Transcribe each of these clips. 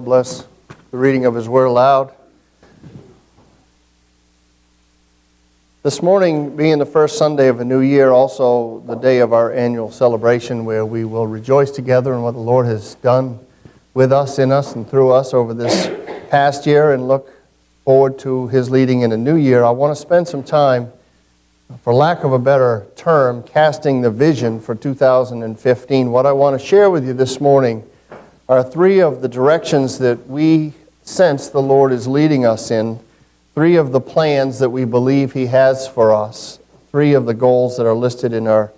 Lord bless the reading of His Word aloud. This morning, being the first Sunday of a new year, also the day of our annual celebration where we will rejoice together in what the Lord has done with us, in us, and through us over this past year and look forward to His leading in a new year, I want to spend some time, for lack of a better term, casting the vision for 2015. What I want to share with you this morning are three of the directions that we sense the Lord is leading us in, three of the plans that we believe He has for us, three of the goals that are listed in our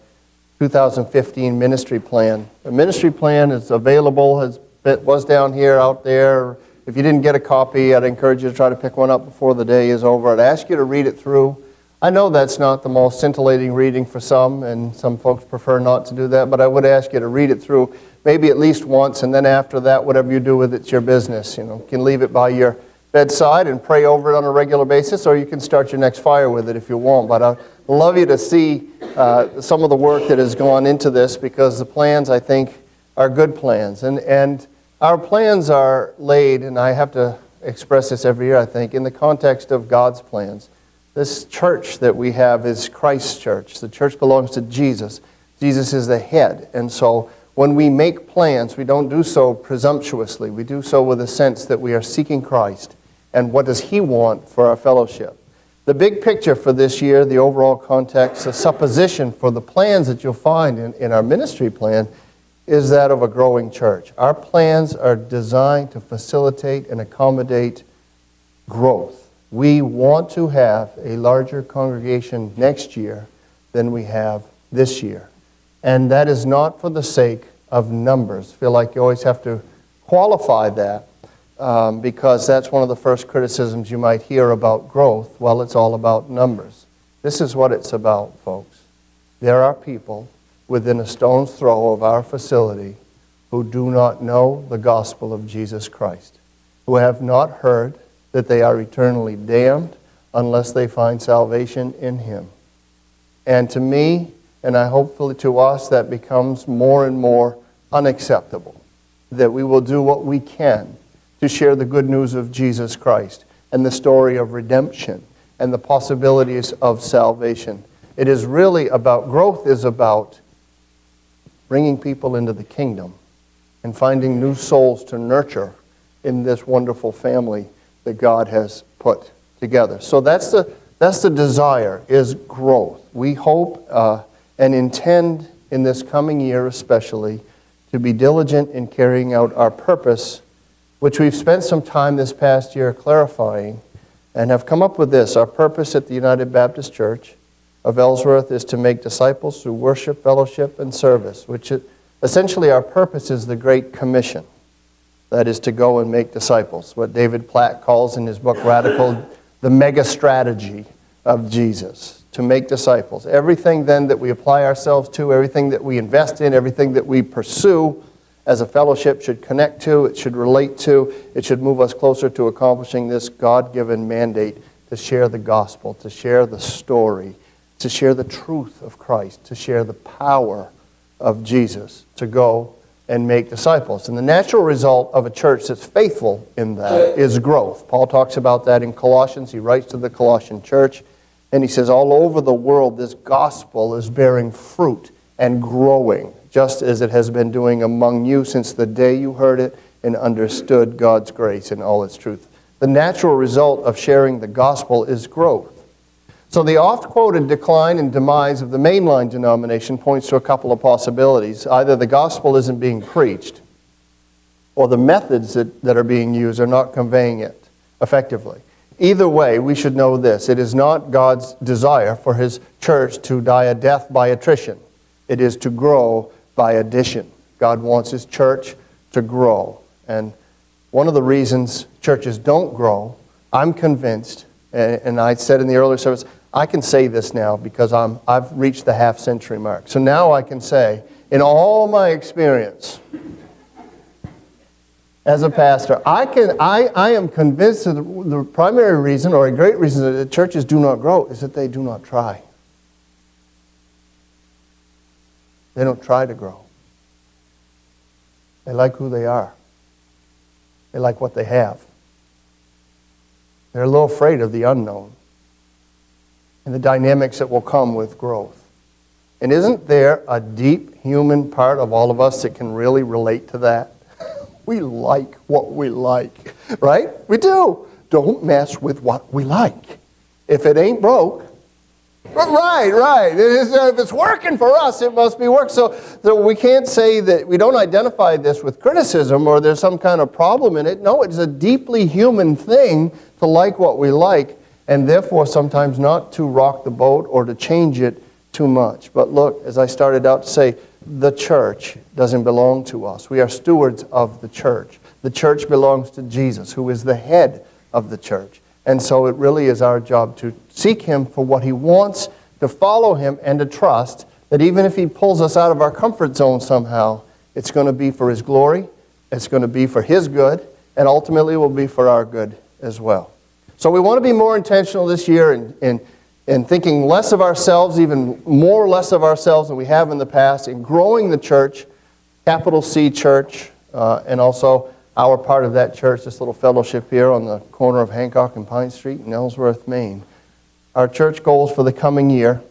2015 ministry plan. The ministry plan is available, was down here, out there. If you didn't get a copy, I'd encourage you to try to pick one up before the day is over. I'd ask you to read it through. I know that's not the most scintillating reading for some, and some folks prefer not to do that, but I would ask you to read it through maybe at least once, and then after that, whatever you do with it's your business. You can leave it by your bedside and pray over it on a regular basis, or you can start your next fire with it if you want. But I'd love you to see some of the work that has gone into this, because the plans, I think, are good plans. And our plans are laid, and I have to express this every year, I think, in the context of God's plans. This church that we have is Christ's church. The church belongs to Jesus. Jesus is the head. And so when we make plans, we don't do so presumptuously. We do so with a sense that we are seeking Christ. And what does He want for our fellowship? The big picture for this year, the overall context, the supposition for the plans that you'll find in our ministry plan is that of a growing church. Our plans are designed to facilitate and accommodate growth. We want to have a larger congregation next year than we have this year. And that is not for the sake of numbers. I feel like you always have to qualify that. Because that's one of the first criticisms you might hear about growth. Well, it's all about numbers. This is what it's about, folks. There are people within a stone's throw of our facility who do not know the gospel of Jesus Christ, who have not heard that they are eternally damned unless they find salvation in Him. And to me, and I hopefully to us, that becomes more and more unacceptable, that we will do what we can to share the good news of Jesus Christ and the story of redemption and the possibilities of salvation. It is really about, growth is about bringing people into the kingdom and finding new souls to nurture in this wonderful family that God has put together. So that's the desire, is growth. We hope and intend in this coming year especially to be diligent in carrying out our purpose, which we've spent some time this past year clarifying, and have come up with this. Our purpose at the United Baptist Church of Ellsworth is to make disciples through worship, fellowship, and service, which essentially our purpose is the Great Commission. That is to go and make disciples, what David Platt calls in his book Radical, the mega strategy of Jesus, to make disciples. Everything then that we apply ourselves to, everything that we invest in, everything that we pursue as a fellowship should connect to, it should relate to, it should move us closer to accomplishing this God-given mandate to share the gospel, to share the story, to share the truth of Christ, to share the power of Jesus, to go and make disciples. And the natural result of a church that's faithful in that is growth. Paul talks about that in Colossians. He writes to the Colossian church, and he says, all over the world, this gospel is bearing fruit and growing, just as it has been doing among you since the day you heard it and understood God's grace in all its truth. The natural result of sharing the gospel is growth. So the oft-quoted decline and demise of the mainline denomination points to a couple of possibilities. Either the gospel isn't being preached, or the methods that are being used are not conveying it effectively. Either way, we should know this. It is not God's desire for His church to die a death by attrition. It is to grow by addition. God wants His church to grow. And one of the reasons churches don't grow, I'm convinced, and I said in the earlier service, I can say this now because I've reached the half-century mark. So now I can say, in all my experience as a pastor, I am convinced that the primary reason, or a great reason that churches do not grow, is that they do not try. They don't try to grow. They like who they are. They like what they have. They're a little afraid of the unknown and the dynamics that will come with growth. And isn't there a deep human part of all of us that can really relate to that? We like what we like, right? We do. Don't mess with what we like. If it ain't broke, right. If it's working for us, it must be work. So we can't say that we don't identify this with criticism or there's some kind of problem in it. No, it's a deeply human thing to like what we like, and therefore sometimes not to rock the boat or to change it too much. But look, as I started out to say, the church doesn't belong to us. We are stewards of the church. The church belongs to Jesus, who is the head of the church. And so it really is our job to seek Him for what He wants, to follow Him, and to trust that even if He pulls us out of our comfort zone somehow, it's going to be for His glory, it's going to be for His good, and ultimately will be for our good as well. So we want to be more intentional this year in thinking less of ourselves, even more or less of ourselves than we have in the past, in growing the church, capital C church, and also our part of that church, this little fellowship here on the corner of Hancock and Pine Street in Ellsworth, Maine. Our church goals for the coming year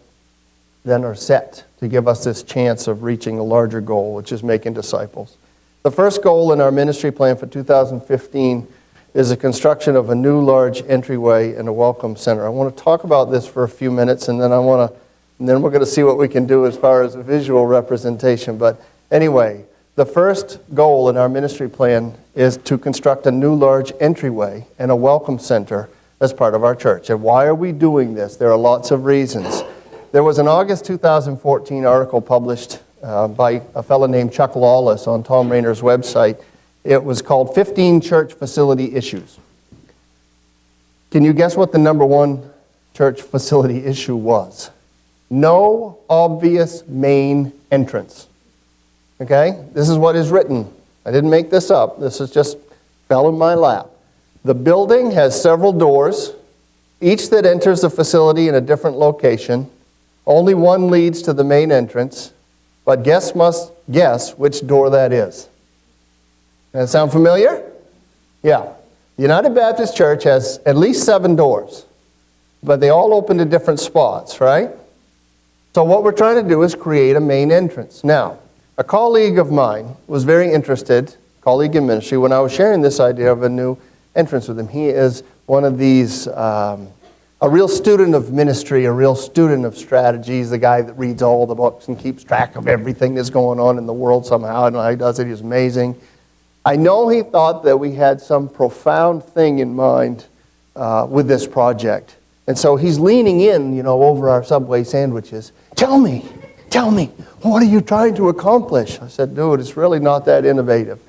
then are set to give us this chance of reaching a larger goal, which is making disciples. The first goal in our ministry plan for 2015 is the construction of a new large entryway and a welcome center. I want to talk about this for a few minutes, and then we're going to see what we can do as far as a visual representation. But anyway, the first goal in our ministry plan is to construct a new large entryway and a welcome center as part of our church. And why are we doing this? There are lots of reasons. There was an August 2014 article published by a fellow named Chuck Lawless on Tom Rainer's website. It was called 15 Church Facility Issues. Can you guess what the number one church facility issue was? No obvious main entrance. Okay? This is what is written. I didn't make this up. This is just fell in my lap. The building has several doors, each that enters the facility in a different location. Only one leads to the main entrance, but guests must guess which door that is. Does that sound familiar? Yeah. The United Baptist Church has at least 7 doors, but they all open to different spots, right? So what we're trying to do is create a main entrance. Now, a colleague of mine was very interested, colleague in ministry, when I was sharing this idea of a new entrance with him. He is one of these, a real student of ministry, a real student of strategy. He's the guy that reads all the books and keeps track of everything that's going on in the world somehow. I don't know how he does it. He's amazing. I know he thought that we had some profound thing in mind with this project. And so he's leaning in, over our Subway sandwiches. Tell me, what are you trying to accomplish? I said, dude, it's really not that innovative.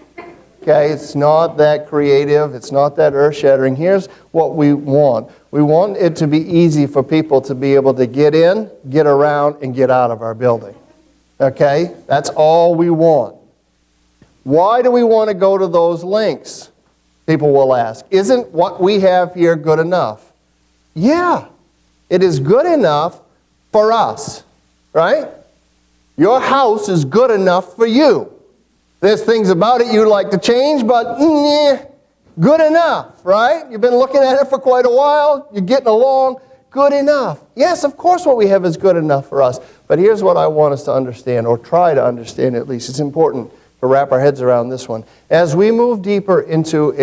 Okay, it's not that creative. It's not that earth-shattering. Here's what we want. We want it to be easy for people to be able to get in, get around, and get out of our building. Okay, that's all we want. Why do we want to go to those lengths? People will ask. Isn't what we have here good enough? Yeah, it is good enough for us, right? Your house is good enough for you. There's things about it you'd like to change, but good enough, right? You've been looking at it for quite a while. You're getting along. Good enough. Yes, of course what we have is good enough for us. But here's what I want us to understand, or try to understand at least. It's important to wrap our heads around this one. As we move deeper into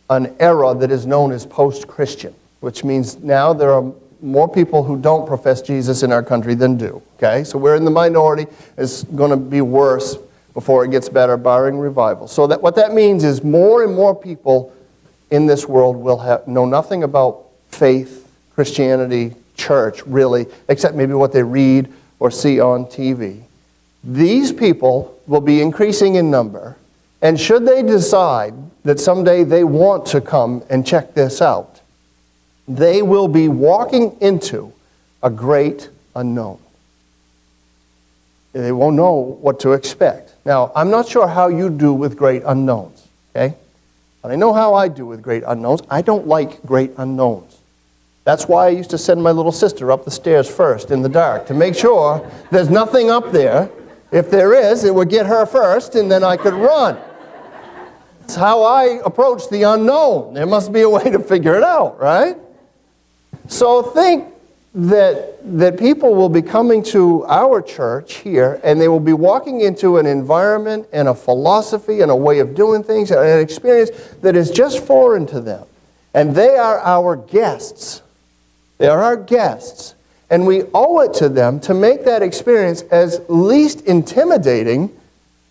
an era that is known as post-Christian, which means now there are more people who don't profess Jesus in our country than do. Okay, so we're in the minority. It's going to be worse before it gets better, barring revival. So what that means is more and more people in this world will know nothing about faith, Christianity, church, really, except maybe what they read or see on TV. These people will be increasing in number, and should they decide that someday they want to come and check this out, they will be walking into a great unknown. They won't know what to expect. Now, I'm not sure how you do with great unknowns, okay? But I know how I do with great unknowns. I don't like great unknowns. That's why I used to send my little sister up the stairs first in the dark to make sure there's nothing up there. If there is, it would get her first, and then I could run. It's how I approach the unknown. There must be a way to figure it out, right? So think that people will be coming to our church here, and they will be walking into an environment and a philosophy and a way of doing things and an experience that is just foreign to them. And they are our guests. They are our guests. And we owe it to them to make that experience as least intimidating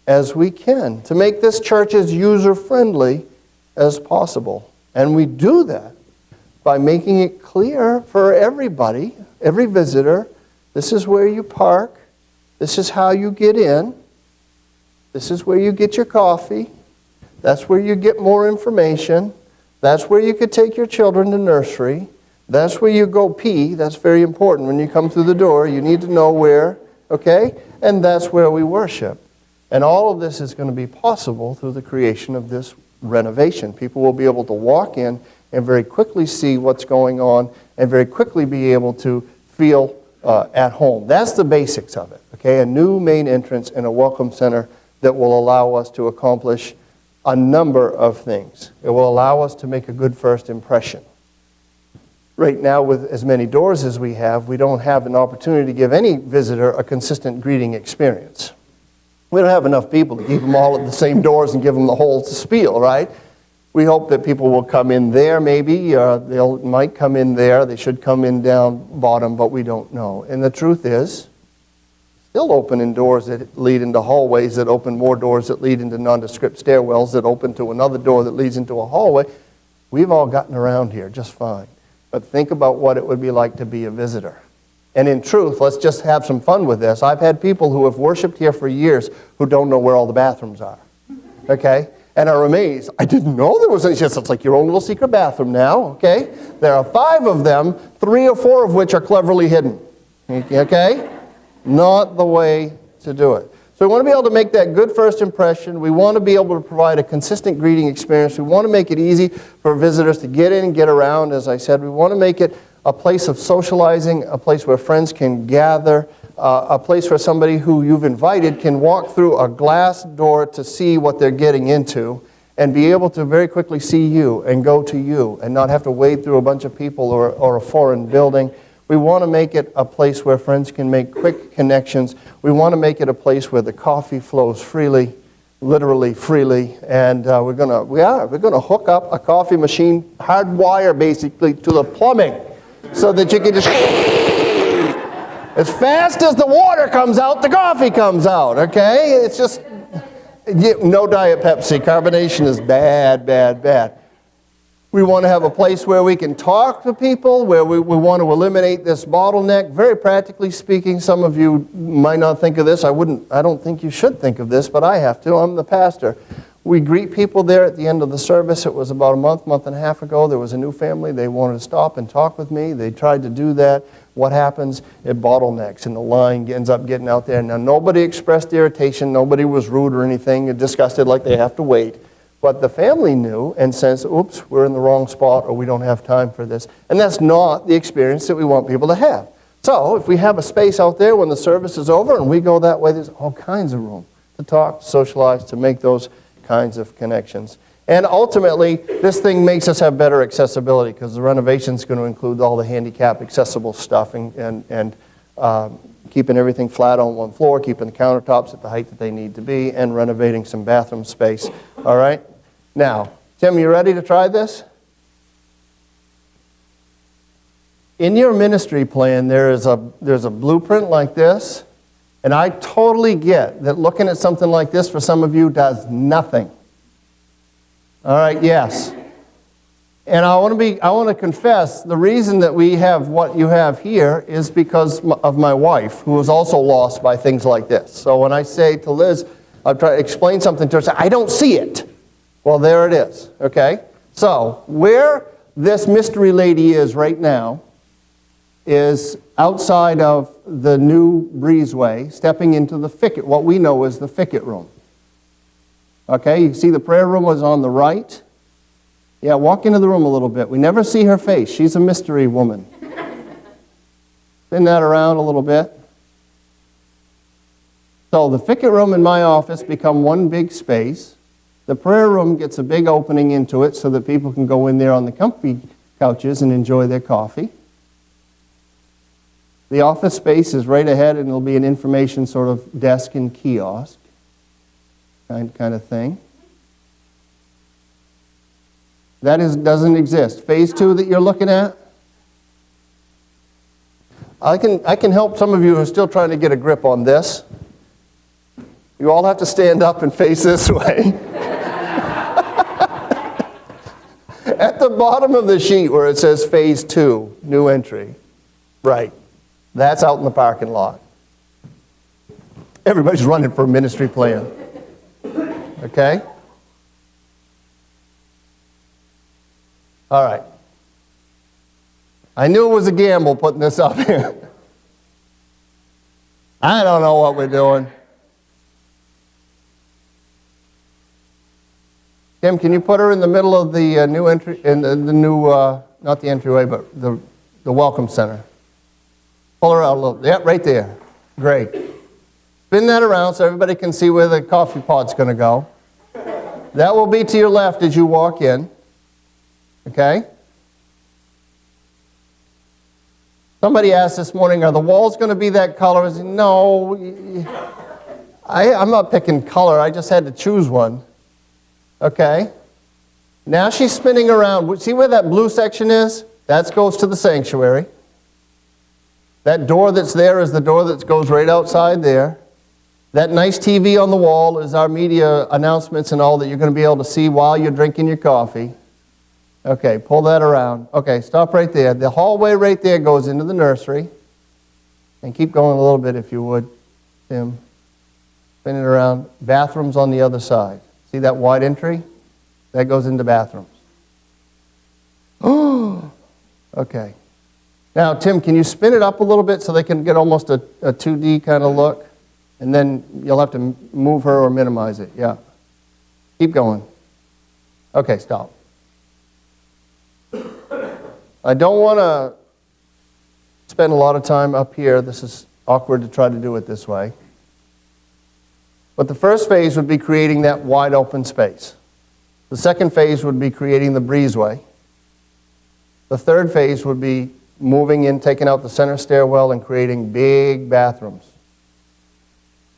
as we can, to make this church as user-friendly as possible. And we do that by making it clear for everybody, every visitor, this is where you park, this is how you get in, this is where you get your coffee, that's where you get more information, that's where you could take your children to nursery, that's where you go pee, that's very important. When you come through the door, you need to know where, okay? And that's where we worship. And all of this is going to be possible through the creation of this renovation. People will be able to walk in and very quickly see what's going on and very quickly be able to feel at home. That's the basics of it, okay? A new main entrance and a welcome center that will allow us to accomplish a number of things. It will allow us to make a good first impression. Right now, with as many doors as we have, we don't have an opportunity to give any visitor a consistent greeting experience. We don't have enough people to keep them all at the same doors and give them the whole spiel, right? We hope that people will come in there maybe. They might come in there. They should come in down bottom, but we don't know. And the truth is, still opening doors that lead into hallways, that open more doors that lead into nondescript stairwells, that open to another door that leads into a hallway. We've all gotten around here just fine. But think about what it would be like to be a visitor. And in truth, let's just have some fun with this. I've had people who have worshiped here for years who don't know where all the bathrooms are, okay? And are amazed. I didn't know there was any. It's like your own little secret bathroom now, okay? There are 5 of them, 3 or 4 of which are cleverly hidden, okay? Not the way to do it. So we want to be able to make that good first impression. We want to be able to provide a consistent greeting experience. We want to make it easy for visitors to get in and get around, as I said. We want to make it a place of socializing, a place where friends can gather, a place where somebody who you've invited can walk through a glass door to see what they're getting into and be able to very quickly see you and go to you and not have to wade through a bunch of people or a foreign building. We want to make it a place where friends can make quick connections. We want to make it a place where the coffee flows freely, literally freely, and we're going to hook up a coffee machine, hardwire basically, to the plumbing so that you can just, as fast as the water comes out, the coffee comes out, okay? It's just, no Diet Pepsi. Carbonation is bad, bad, bad. We want to have a place where we can talk to people, where we want to eliminate this bottleneck. Very practically speaking, some of you might not think of this. I don't think you should think of this, but I have to. I'm the pastor. We greet people there at the end of the service. It was about a month and a half ago. There was a new family. They wanted to stop and talk with me. They tried to do that. What happens? It bottlenecks, and the line ends up getting out there. Now, nobody expressed irritation. Nobody was rude or anything, disgusted like they have to wait. But the family knew and says, oops, we're in the wrong spot, or we don't have time for this. And that's not the experience that we want people to have. So if we have a space out there when the service is over and we go that way, there's all kinds of room to talk, to socialize, to make those kinds of connections. And ultimately, this thing makes us have better accessibility because the renovation is going to include all the handicap accessible stuff and keeping everything flat on one floor, keeping the countertops at the height that they need to be, and renovating some bathroom space. All right? Now, Tim, you ready to try this? In your ministry plan, there's a blueprint like this, and I totally get that looking at something like this for some of you does nothing. All right, yes. And I want to confess, the reason that we have what you have here is because of my wife, who was also lost by things like this. So when I say to Liz, I'll try to explain something to her, say, I don't see it. Well, there it is, okay? So where this mystery lady is right now is outside of the new breezeway, stepping into the thicket, what we know is the thicket room. Okay, you see the prayer room was on the right. Yeah, walk into the room a little bit. We never see her face. She's a mystery woman. Spin that around a little bit. So the thicket room and my office become one big space. The prayer room gets a big opening into it so that people can go in there on the comfy couches and enjoy their coffee. The office space is right ahead, and it'll be an information sort of desk and kiosk kind of thing. That doesn't exist. Phase 2 that you're looking at, I can help some of you who are still trying to get a grip on this. You all have to stand up and face this way. At the bottom of the sheet where it says Phase 2, new entry, right, that's out in the parking lot. Everybody's running for a ministry plan. Okay? All right. I knew it was a gamble putting this up here. I don't know what we're doing. Tim, can you put her in the middle of the new entry, in the new, not the entryway, but the welcome center? Pull her out a little. Yep, right there. Great. Spin that around so everybody can see where the coffee pot's going to go. That will be to your left as you walk in. Okay? Somebody asked this morning, are the walls going to be that color? I said, no. I'm not picking color. I just had to choose one. Okay? Now she's spinning around. See where that blue section is? That goes to the sanctuary. That door that's there is the door that goes right outside there. That nice TV on the wall is our media announcements and all that you're going to be able to see while you're drinking your coffee. Okay, pull that around. Okay, stop right there. The hallway right there goes into the nursery. And keep going a little bit if you would, Tim. Spin it around. Bathrooms on the other side. See that wide entry? That goes into bathrooms. Oh, okay. Now, Tim, can you spin it up a little bit so they can get almost a 2D kind of look? And then you'll have to move her or minimize it. Yeah. Keep going. Okay, stop. I don't want to spend a lot of time up here. This is awkward to try to do it this way. But the first phase would be creating that wide open space. The second phase would be creating the breezeway. The third phase would be moving in, taking out the center stairwell and creating big bathrooms.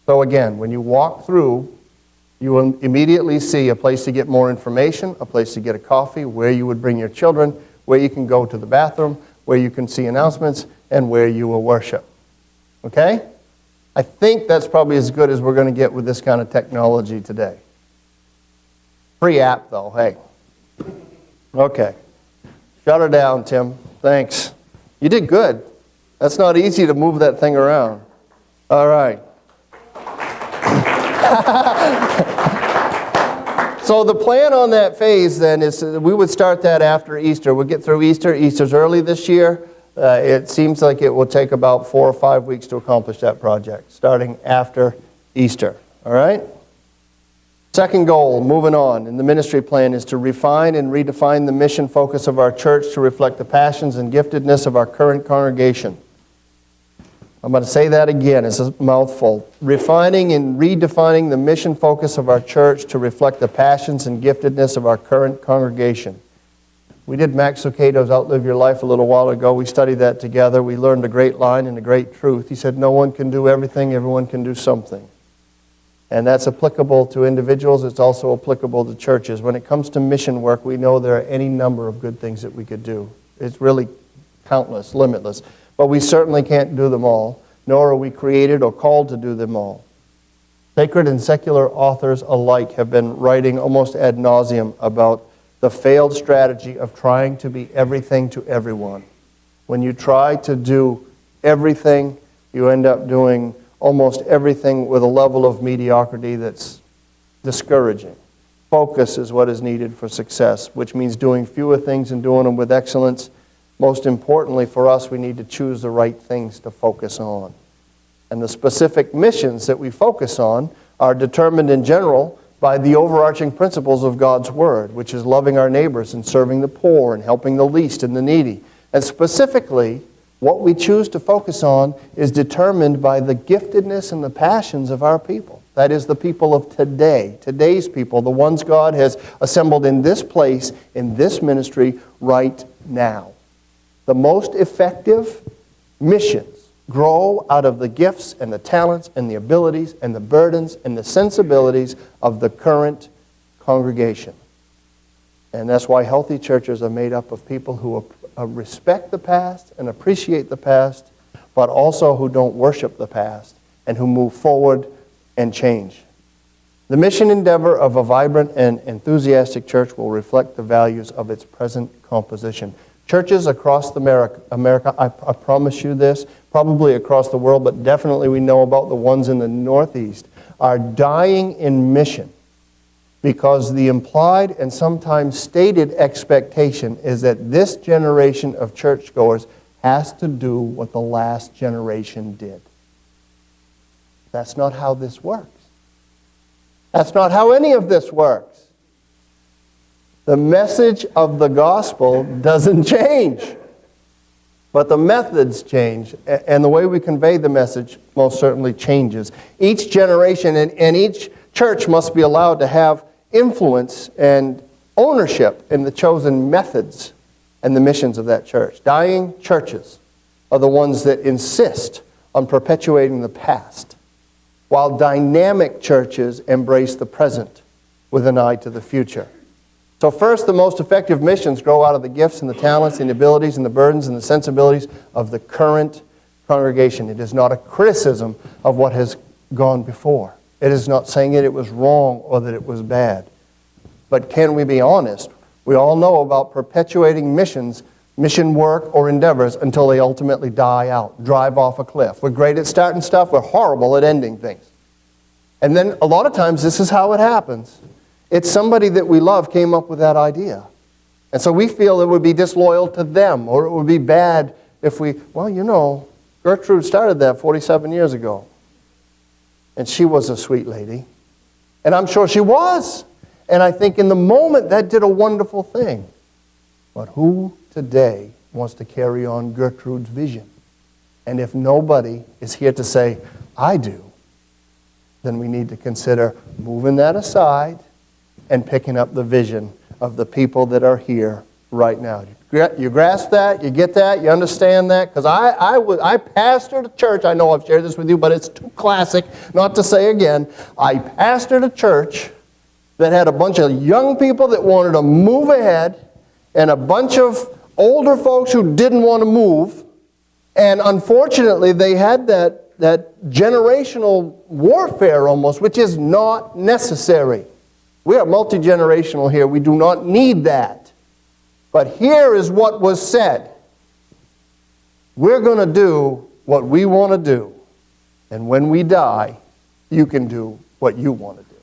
So again, when you walk through, you will immediately see a place to get more information, a place to get a coffee, where you would bring your children, where you can go to the bathroom, where you can see announcements, and where you will worship. Okay? I think that's probably as good as we're going to get with this kind of technology today. Free app, though, hey. Okay. Shut her down, Tim. Thanks. You did good. That's not easy to move that thing around. All right. So the plan on that phase then is we would start that after Easter. We'll get through Easter. Easter's early this year. It seems like it will take about 4 or 5 weeks to accomplish that project, starting after Easter. All right? Second goal, moving on, in the ministry plan is to refine and redefine the mission focus of our church to reflect the passions and giftedness of our current congregation. I'm going to say that again. It's a mouthful. Refining and redefining the mission focus of our church to reflect the passions and giftedness of our current congregation. We did Max Lucado's Outlive Your Life a little while ago. We studied that together. We learned a great line and a great truth. He said, no one can do everything, everyone can do something. And that's applicable to individuals. It's also applicable to churches. When it comes to mission work, we know there are any number of good things that we could do. It's really countless, limitless. But we certainly can't do them all, nor are we created or called to do them all. Sacred and secular authors alike have been writing almost ad nauseum about the failed strategy of trying to be everything to everyone. When you try to do everything, you end up doing almost everything with a level of mediocrity that's discouraging. Focus is what is needed for success, which means doing fewer things and doing them with excellence. Most importantly for us, we need to choose the right things to focus on. And the specific missions that we focus on are determined in general by the overarching principles of God's Word, which is loving our neighbors and serving the poor and helping the least and the needy. And specifically, what we choose to focus on is determined by the giftedness and the passions of our people. That is the people of today, today's people, the ones God has assembled in this place, in this ministry right now. The most effective missions grow out of the gifts and the talents and the abilities and the burdens and the sensibilities of the current congregation. And that's why healthy churches are made up of people who respect the past and appreciate the past, but also who don't worship the past and who move forward and change. The mission endeavor of a vibrant and enthusiastic church will reflect the values of its present composition. Churches across America, I promise you this, probably across the world, but definitely we know about the ones in the Northeast, are dying in mission because the implied and sometimes stated expectation is that this generation of churchgoers has to do what the last generation did. That's not how this works. That's not how any of this works. The message of the gospel doesn't change, but the methods change, and the way we convey the message most certainly changes. Each generation and each church must be allowed to have influence and ownership in the chosen methods and the missions of that church. Dying churches are the ones that insist on perpetuating the past, while dynamic churches embrace the present with an eye to the future. So first, the most effective missions grow out of the gifts and the talents and the abilities and the burdens and the sensibilities of the current congregation. It is not a criticism of what has gone before. It is not saying it was wrong or that it was bad. But can we be honest? We all know about perpetuating missions, mission work or endeavors until they ultimately die out, drive off a cliff. We're great at starting stuff, we're horrible at ending things. And then a lot of times this is how it happens. It's somebody that we love came up with that idea. And so we feel it would be disloyal to them, or it would be bad if we, well, you know, Gertrude started that 47 years ago. And she was a sweet lady. And I'm sure she was. And I think in the moment that did a wonderful thing. But who today wants to carry on Gertrude's vision? And if nobody is here to say, I do, then we need to consider moving that aside and picking up the vision of the people that are here right now. You grasp that? You get that? You understand that? Because I pastored a church. I know I've shared this with you, but it's too classic not to say again. I pastored a church that had a bunch of young people that wanted to move ahead and a bunch of older folks who didn't want to move. And unfortunately, they had that generational warfare almost, which is not necessary. We are multi-generational here. We do not need that. But here is what was said. We're going to do what we want to do. And when we die, you can do what you want to do.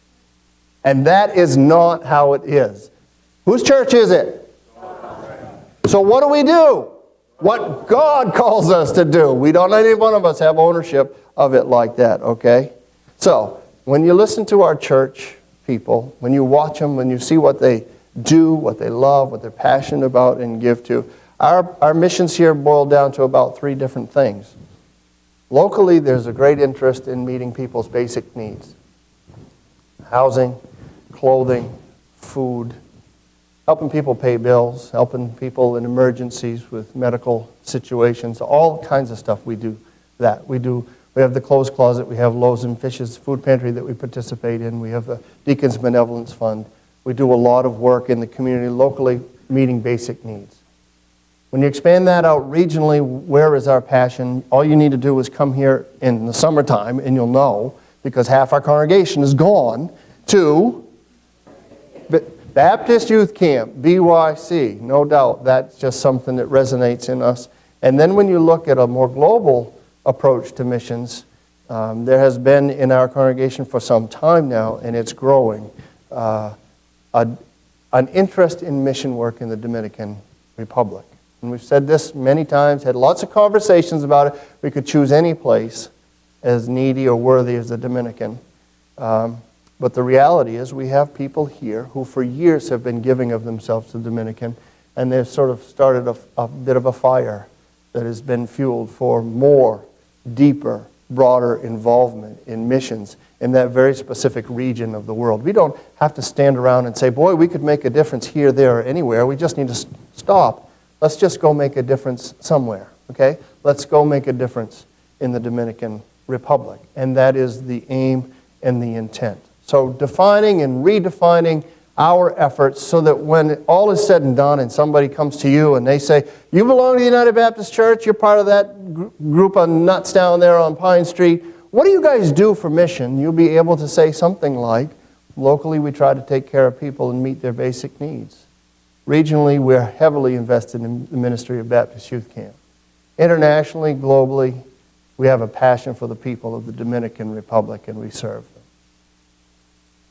And that is not how it is. Whose church is it? So what do we do? What God calls us to do. We don't, any one of us have ownership of it like that, okay? So, when you listen to our church people, when you watch them, when you see what they do, what they love, what they're passionate about and give to, our missions here boil down to about 3 different things. Locally, there's a great interest in meeting people's basic needs. Housing, clothing, food, helping people pay bills, helping people in emergencies with medical situations, all kinds of stuff we do that. We have the Clothes Closet, we have Loaves and Fishes Food Pantry that we participate in, we have the Deacons Benevolence Fund. We do a lot of work in the community locally meeting basic needs. When you expand that out regionally, where is our passion? All you need to do is come here in the summertime and you'll know, because half our congregation is gone, to Baptist Youth Camp, BYC, no doubt. That's just something that resonates in us. And then when you look at a more global approach to missions, there has been in our congregation for some time now, and it's growing, an interest in mission work in the Dominican Republic. And we've said this many times, had lots of conversations about it. We could choose any place as needy or worthy as the Dominican. But the reality is we have people here who for years have been giving of themselves to the Dominican, and they've sort of started a bit of a fire that has been fueled for more, deeper, broader involvement in missions in that very specific region of the world. We don't have to stand around and say, boy, we could make a difference here, there, or anywhere. We just need to stop. Let's just go make a difference somewhere, okay? Let's go make a difference in the Dominican Republic. And that is the aim and the intent. So defining and redefining our efforts so that when all is said and done and somebody comes to you and they say, you belong to the United Baptist Church, you're part of that group of nuts down there on Pine Street, what do you guys do for mission? You'll be able to say something like, locally we try to take care of people and meet their basic needs. Regionally, we're heavily invested in the ministry of Baptist Youth Camp. Internationally, globally, we have a passion for the people of the Dominican Republic and we serve them.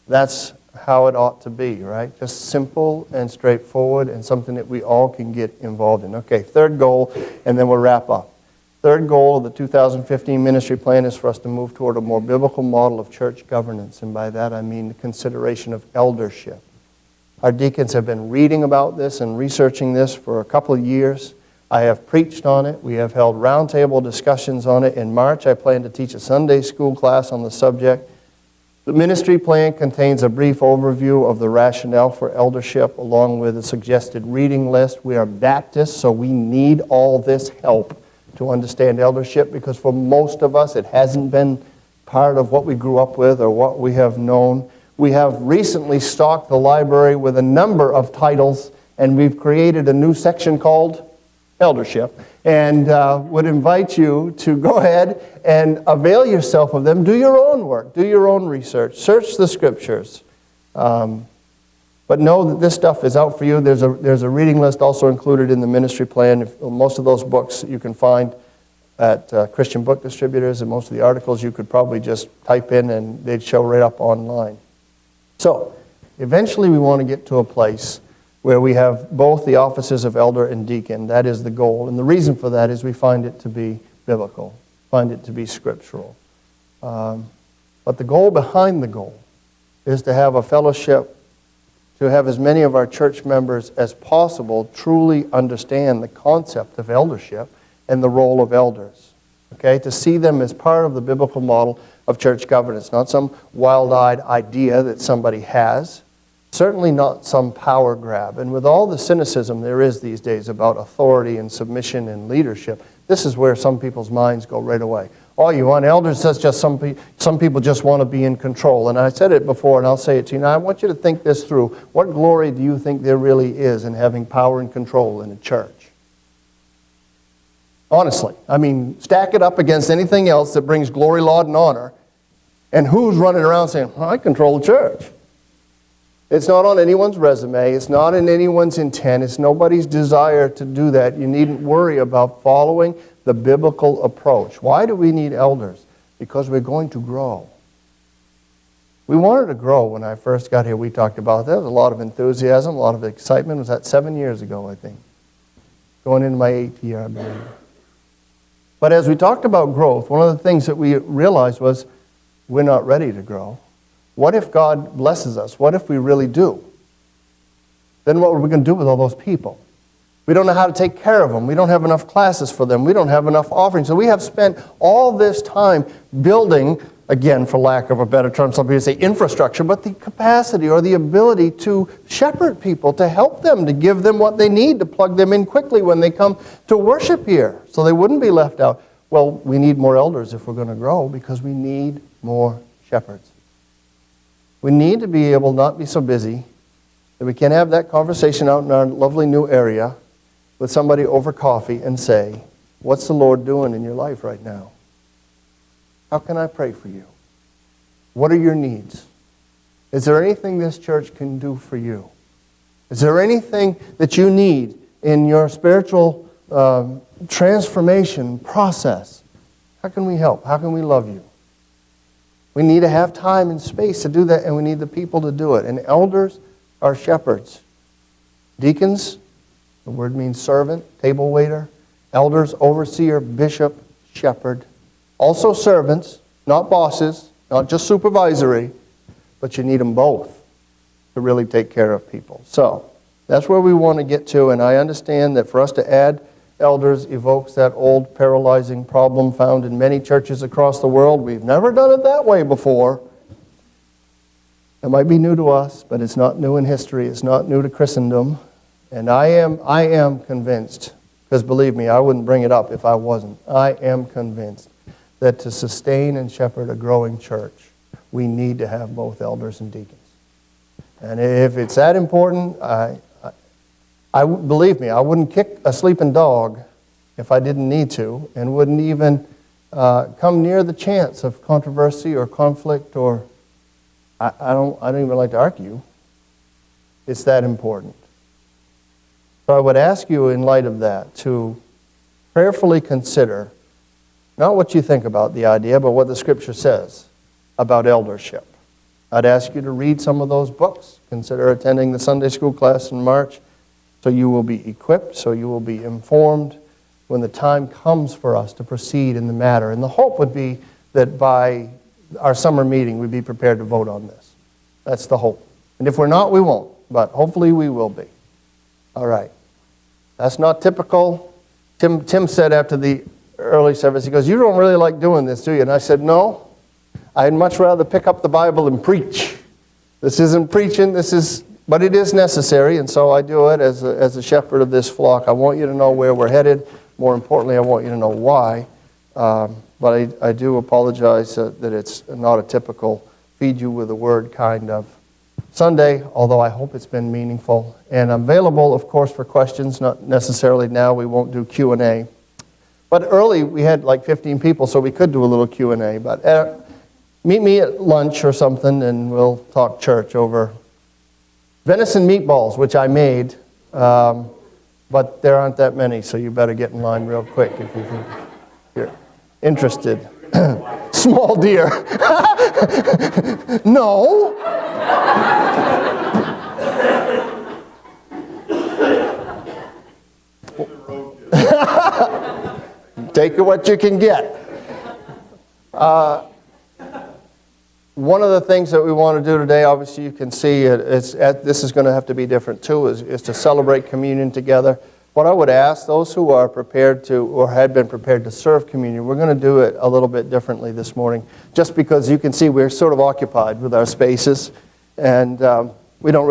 That's how it ought to be, right? Just simple and straightforward and something that we all can get involved in. Okay, third goal, and then we'll wrap up. Third goal of the 2015 ministry plan is for us to move toward a more biblical model of church governance, and by that I mean the consideration of eldership. Our deacons have been reading about this and researching this for a couple of years. I have preached on it. We have held roundtable discussions on it. In March, I plan to teach a Sunday school class on the subject. The ministry plan contains a brief overview of the rationale for eldership along with a suggested reading list. We are Baptists, so we need all this help to understand eldership because for most of us it hasn't been part of what we grew up with or what we have known. We have recently stocked the library with a number of titles and we've created a new section called eldership, and would invite you to go ahead and avail yourself of them. Do your own work. Do your own research. Search the Scriptures. But know that this stuff is out for you. There's a reading list also included in the ministry plan. Most of those books you can find at Christian book distributors, and most of the articles you could probably just type in and they'd show right up online. So, eventually we want to get to a place where we have both the offices of elder and deacon. That is the goal. And the reason for that is we find it to be biblical, find it to be scriptural. But the goal behind the goal is to have a fellowship, to have as many of our church members as possible truly understand the concept of eldership and the role of elders. Okay? To see them as part of the biblical model of church governance, not some wild-eyed idea that somebody has. Certainly not some power grab. And with all the cynicism there is these days about authority and submission and leadership, this is where some people's minds go right away. Oh, you want elders? That's just some people just want to be in control. And I said it before, and I'll say it to you now. I want you to think this through. What glory do you think there really is in having power and control in a church? Honestly. I mean, stack it up against anything else that brings glory, laud, and honor. And who's running around saying, well, I control the church? It's not on anyone's resume. It's not in anyone's intent. It's nobody's desire to do that. You needn't worry about following the biblical approach. Why do we need elders? Because we're going to grow. We wanted to grow when I first got here. We talked about that. There was a lot of enthusiasm, a lot of excitement. Was that 7 years ago, I think? Going into my 8th year, I believe. But as we talked about growth, one of the things that we realized was we're not ready to grow. What if God blesses us? What if we really do? Then what are we going to do with all those people? We don't know how to take care of them. We don't have enough classes for them. We don't have enough offerings. So we have spent all this time building, again, for lack of a better term, some people say infrastructure, but the capacity or the ability to shepherd people, to help them, to give them what they need, to plug them in quickly when they come to worship here so they wouldn't be left out. Well, we need more elders if we're going to grow because we need more shepherds. We need to be able not be so busy that we can have that conversation out in our lovely new area with somebody over coffee and say, what's the Lord doing in your life right now? How can I pray for you? What are your needs? Is there anything this church can do for you? Is there anything that you need in your spiritual transformation process? How can we help? How can we love you? We need to have time and space to do that, and we need the people to do it. And elders are shepherds. Deacons, the word means servant, table waiter. Elders, overseer, bishop, shepherd. Also servants, not bosses, not just supervisory, but you need them both to really take care of people. So, that's where we want to get to, and I understand that for us to add elders evokes that old paralyzing problem found in many churches across the world. We've never done it that way before. It might be new to us, but it's not new in history. It's not new to Christendom. And I am convinced, because believe me, I wouldn't bring it up if I wasn't. I am convinced that to sustain and shepherd a growing church, we need to have both elders and deacons. And if it's that important, believe me, I wouldn't kick a sleeping dog if I didn't need to, and wouldn't even come near the chance of controversy or conflict, or I don't even like to argue. It's that important. So I would ask you, in light of that, to prayerfully consider not what you think about the idea, but what the Scripture says about eldership. I'd ask you to read some of those books. Consider attending the Sunday school class in March, so you will be equipped, so you will be informed when the time comes for us to proceed in the matter. And the hope would be that by our summer meeting, we'd be prepared to vote on this. That's the hope. And if we're not, we won't. But hopefully we will be. All right. That's not typical. Tim said after the early service, he goes, "You don't really like doing this, do you?" And I said, "No. I'd much rather pick up the Bible and preach. This isn't preaching, but it is necessary, and so I do it as a shepherd of this flock. I want you to know where we're headed. More importantly, I want you to know why. But I do apologize that it's not a typical feed you with a word kind of Sunday, although I hope it's been meaningful. And I'm available, of course, for questions, not necessarily now. We won't do Q&A. But early, we had like 15 people, so we could do a little Q&A. But meet me at lunch or something, and we'll talk church over venison meatballs, which I made. But there aren't that many, so you better get in line real quick if you think you're interested. Small deer. No. Take what you can get. One of the things that we want to do today, obviously you can see, this is going to have to be different too, is to celebrate communion together. What I would ask those who are prepared to, or had been prepared to serve communion, we're going to do it a little bit differently this morning, just because you can see we're sort of occupied with our spaces, and we don't really